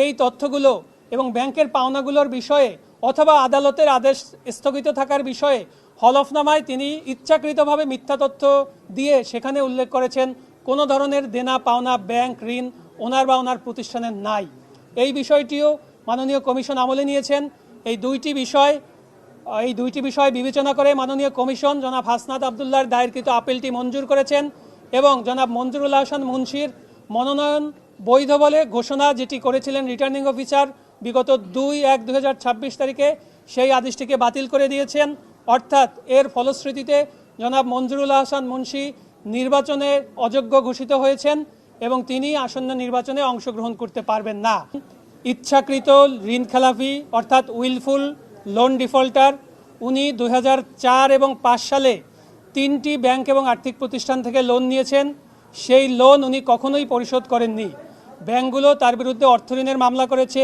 এই তথ্যগুলো এবং ব্যাংকের পাওনাগুলোর বিষয়ে অথবা আদালতের আদেশ স্থগিত থাকার বিষয়ে হলফনামায় তিনি ইচ্ছাকৃতভাবে মিথ্যা তথ্য দিয়ে সেখানে উল্লেখ করেছেন কোনো ধরনের দেনা পাওনা ব্যাংক ঋণ ওনার বা ওনার প্রতিষ্ঠানের নাই। এই বিষয়টিও মাননীয় কমিশন আমলে নিয়েছেন। এই দুইটি বিষয় বিবেচনা করে মাননীয় কমিশন জনাব হাসনাত আবদুল্লাহর দায়েরকৃত আপিলটি মঞ্জুর করেছেন এবং জনাব মঞ্জুরুল আহসান মুন্সির মনোনয়ন বৈধ বলে ঘোষণা যেটি করেছিলেন রিটার্নিং অফিসার বিগত 2/1/2026 তারিখে সেই আদেশটিকে বাতিল করে দিয়েছেন। অর্থাৎ এর ফলশ্রুতিতে জনাব মঞ্জুরুল আহসান মুন্সি নির্বাচনে অযোগ্য ঘোষিত হয়েছেন এবং তিনি আসন্ন নির্বাচনে অংশগ্রহণ করতে পারবেন না। ইচ্ছাকৃত ঋণ খেলাফি অর্থাৎ উইলফুল লোন ডিফল্টার উনি 2004 এবং 5 সালে 3টি ব্যাংক এবং আর্থিক প্রতিষ্ঠান থেকে লোন নিয়েছেন। সেই লোন উনি কখনোই পরিশোধ করেননি। ব্যাংকগুলো তার বিরুদ্ধে অর্থঋণের মামলা করেছে,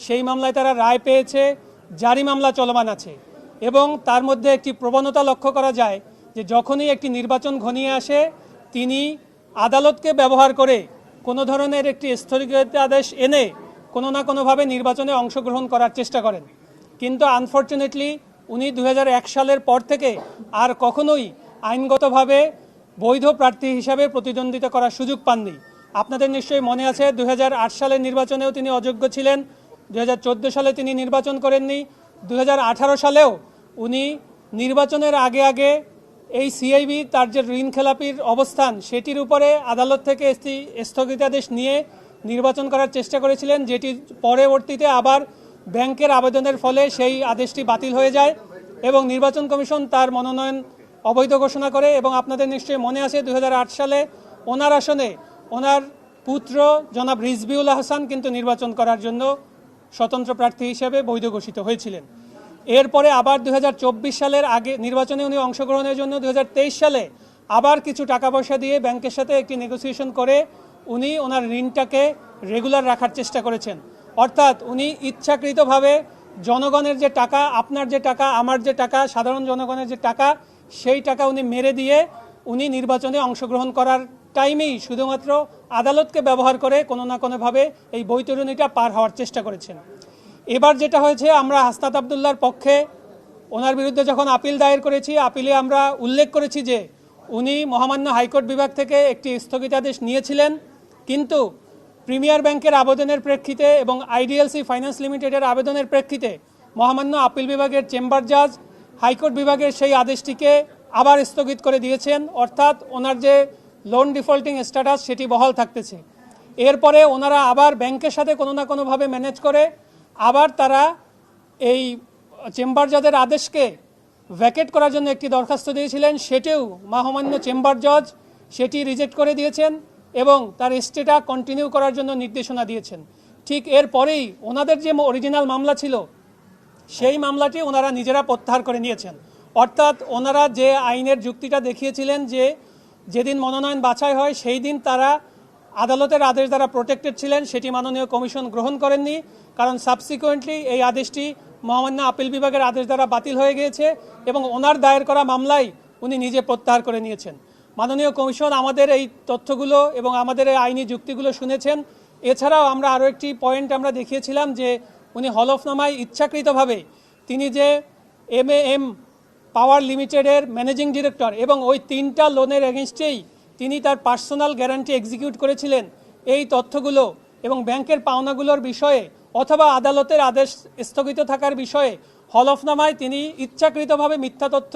সেই মামলায় তারা রায় পেয়েছে, জারি মামলা চলমান আছে এবং তার মধ্যে একটি প্রবণতা লক্ষ্য করা যায় যে যখনই একটি নির্বাচন ঘনিয়ে আসে তিনি আদালতকে ব্যবহার করে কোনো ধরনের একটি স্থগিতাদেশ এনে কোনো না কোনোভাবে নির্বাচনে অংশগ্রহণ করার চেষ্টা করেন। কিন্তু আনফর্চুনেটলি উনি 2001 সালের পর থেকে আর কখনোই আইনগতভাবে বৈধ প্রার্থী হিসাবে প্রতিদ্বন্দ্বিতা করার সুযোগ পাননি। আপনাদের নিশ্চয়ই মনে আছে 2008 সালের নির্বাচনেও তিনি অযোগ্য ছিলেন, 2014 সালে তিনি নির্বাচন করেননি, 2018 সালেও উনি নির্বাচনের আগে এই সিআইবি তার যে ঋণ খেলাপির অবস্থান সেটির উপরে আদালত থেকে স্থগিতাদেশ নিয়ে নির্বাচন করার চেষ্টা করেছিলেন, যেটি পরবর্তীতে আবার ব্যাংকের আবেদনের ফলে সেই আদেশটি বাতিল হয়ে যায় এবং নির্বাচন কমিশন তার মনোনয়ন অবৈধ ঘোষণা করে। এবং আপনাদের নিশ্চয়ই মনে আছে 2008 সালে ওনার আসনে ওনার পুত্র জনাব রিজভিউল হাসান কিন্তু নির্বাচন করার জন্য স্বতন্ত্র প্রার্থী হিসেবে বৈধ ঘোষিত হয়েছিলেন। এরপরে আবার 2024 সালের আগে নির্বাচনে উনি অংশগ্রহণের জন্য 2023 সালে আবার কিছু টাকা পয়সা দিয়ে ব্যাংকের সাথে একটি নেগোসিয়েশন করে উনি ওনার ঋণটাকে রেগুলার রাখার চেষ্টা করেছেন। অর্থাৎ উনি ইচ্ছাকৃতভাবে জনগণের যে টাকা, আপনার যে টাকা, আমার যে টাকা, সাধারণ জনগণের যে টাকা, সেই টাকা উনি মেরে দিয়ে উনি নির্বাচনে অংশগ্রহণ করার টাইমেই শুধুমাত্র আদালতকে ব্যবহার করে কোনো না কোনোভাবে এই বৈতরণীটা পার হওয়ার চেষ্টা করেছেন। এবার যেটা হয়েছে, আমরা হাসনাত আবদুল্লাহর পক্ষে ওনার বিরুদ্ধে যখন আপিল দায়ের করেছি, আপিলে আমরা উল্লেখ করেছি যে উনি মহামান্য হাইকোর্ট বিভাগ থেকে একটি স্থগিতাদেশ নিয়েছিলেন, কিন্তু প্রিমিয়ার ব্যাংকের আবেদনের প্রেক্ষিতে এবং আইডিএলসি ফাইন্যান্স লিমিটেডের আবেদনের প্রেক্ষিতে মহামান্য আপিল বিভাগের চেম্বার জাজ হাইকোর্ট বিভাগের সেই আদেশটিকে আবার স্থগিত করে দিয়েছেন। অর্থাৎ ওনার যে লোন ডিফল্টিং স্ট্যাটাস সেটি বহাল থাকতেছে। এরপরে ওনারা আবার ব্যাংকের সাথে কোনো না কোনোভাবে ম্যানেজ করে আবার তারা এই চেম্বার জাজের আদেশকে ভ্যাকেট করার জন্য একটি দরখাস্ত দিয়েছিলেন, সেটিও মহামান্য চেম্বার জজ সেটি রিজেক্ট করে দিয়েছেন এবং তার স্টেটা কন্টিনিউ করার জন্য নির্দেশনা দিয়েছেন। ঠিক এরপরেই ওনাদের যে অরিজিনাল মামলা ছিল সেই মামলাটি ওনারা নিজেরা প্রত্যাহার করে নিয়েছেন। অর্থাৎ ওনারা যে আইনের যুক্তিটা দেখিয়েছিলেন যে যেদিন মনোনয়ন বাছাই হয় সেই দিন তারা আদালতের আদেশ দ্বারা প্রোটেক্টেড ছিলেন, সেটি মাননীয় কমিশন গ্রহণ করেননি, কারণ সাবসিকুয়েন্টলি এই আদেশটি মহামান্য আপিল বিভাগের আদেশ দ্বারা বাতিল হয়ে গিয়েছে এবং ওনার দায়ের করা মামলাই উনি নিজে প্রত্যাহার করে নিয়েছেন। মাননীয় কমিশন আমাদের এই তথ্যগুলো এবং আমাদের এই আইনি যুক্তিগুলো শুনেছেন। এছাড়াও আমরা আরও একটি পয়েন্ট আমরা দেখিয়েছিলাম যে উনি হলফনামায় ইচ্ছাকৃতভাবে তিনি যে MAM পাওয়ার লিমিটেডের ম্যানেজিং ডিরেক্টর এবং ওই 3টা লোনের এগেনস্টেই তিনি তার পার্সোনাল গ্যারান্টি এক্সিকিউট করেছিলেন, এই তথ্যগুলো এবং ব্যাংকের পাওনাগুলোর বিষয়ে অথবা আদালতের আদেশ স্থগিত থাকার বিষয়ে হলফনামায় তিনি ইচ্ছাকৃতভাবে মিথ্যা তথ্য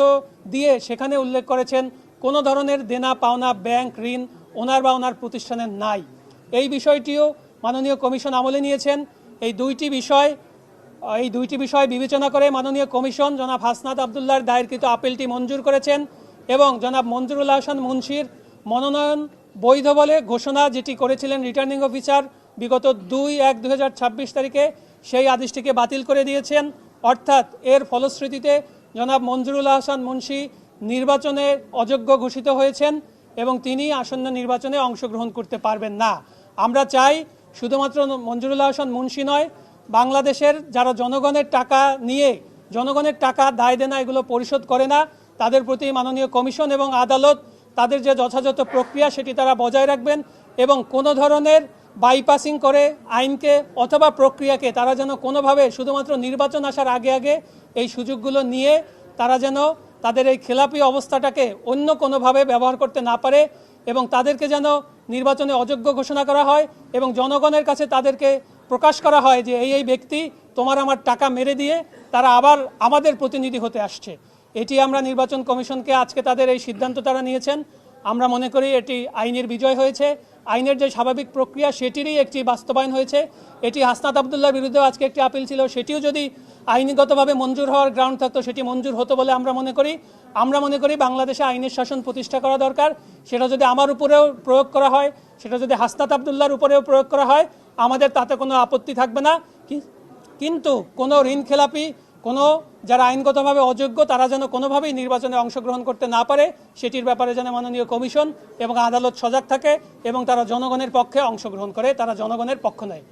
দিয়ে সেখানে উল্লেখ করেছেন কোনো ধরনের দেনা পাওনা ব্যাংক ঋণ ওনার বা ওনার প্রতিষ্ঠানের নাই। এই বিষয়টিও মাননীয় কমিশন আমলে নিয়েছেন। এই দুইটি বিষয় বিবেচনা করে মাননীয় কমিশন জনাব হাসনাত আবদুল্লাহর দায়েরকৃত আপিলটি মঞ্জুর করেছেন এবং জনাব মঞ্জুরুল আহসান মুন্সির মনোনয়ন বৈধ বলে ঘোষণা যেটি করেছিলেন রিটার্নিং অফিসার বিগত 2/1/2026 তারিখে সেই আদেশটিকে বাতিল করে দিয়েছেন। অর্থাৎ এর ফলশ্রুতিতে জনাব মঞ্জুরুল আহসান মুন্সি নির্বাচনে অযোগ্য ঘোষিত হয়েছেন এবং তিনি আসন্ন নির্বাচনে অংশগ্রহণ করতে পারবেন না। আমরা চাই শুধুমাত্র মঞ্জুরুল আহসান মুন্সি নয়, বাংলাদেশের যারা জনগণের টাকা নিয়ে জনগণের টাকা দায় দেনা এগুলো পরিশোধ করে না, তাদের প্রতি মাননীয় কমিশন এবং আদালত তাদের যে যথাযথ প্রক্রিয়া সেটি তারা বজায় রাখবেন এবং কোনো ধরনের বাইপাসিং করে আইনকে অথবা প্রক্রিয়াকে তারা যেন কোনোভাবে শুধুমাত্র নির্বাচন আসার আগে আগে এই সুযোগগুলো নিয়ে তারা যেন তাদের এই খেলাপি অবস্থাটাকে অন্য কোনোভাবে ব্যবহার করতে না পারে এবং তাদেরকে যেন নির্বাচনে অযোগ্য ঘোষণা করা হয় এবং জনগণের কাছে তাদেরকে প্রকাশ করা হয় যে এই ব্যক্তি তোমার আমার টাকা মেরে দিয়ে তারা আবার আমাদের প্রতিনিধি হতে আসছে। এটি আমরা নির্বাচন কমিশনকে আজকে তাদের এই সিদ্ধান্ত তারা নিয়েছেন, আমরা মনে করি এটি আইনের বিজয় হয়েছে, আইনের যে স্বাভাবিক প্রক্রিয়া সেটিরই একটি বাস্তবায়ন হয়েছে। এটি হাসনাত আবদুল্লাহর বিরুদ্ধেও আজকে একটি আপিল ছিল, সেটিও যদি আইনগতভাবে মঞ্জুর হওয়ার গ্রাউন্ড থাকতো সেটি মঞ্জুর হতো বলে আমরা মনে করি বাংলাদেশে আইনের শাসন প্রতিষ্ঠা করা দরকার। সেটা যদি আমার উপরেও প্রয়োগ করা হয়, সেটা যদি হাসনাত আবদুল্লাহর উপরেও প্রয়োগ করা হয়, আমাদের তাতে কোনো আপত্তি থাকবে না। কিন্তু কোনো ঋণ খেলাপি, কোনো যারা আইনগতভাবে অযোগ্য তারা যেন কোনোভাবেই নির্বাচনে অংশগ্রহণ করতে না পারে, সেটির ব্যাপারে যেন মাননীয় কমিশন এবং আদালত সজাগ থাকে এবং তারা জনগণের পক্ষে অংশগ্রহণ করে, তারা জনগণের পক্ষ নেয়।